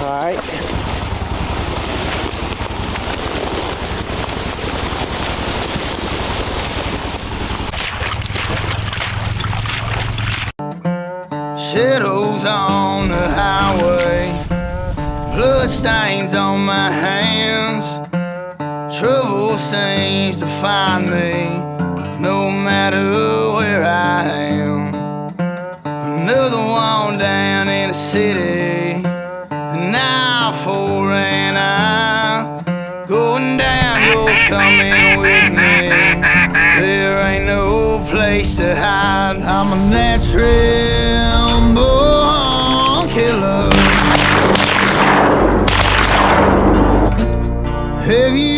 Alright. Shadows on the highway, blood stains on my hands. Trouble seems to find me no matter where I am. Another one down in the city, and now for and I'm going down, you're coming with me. There ain't no place to hide. I'm a natural born killer. Have you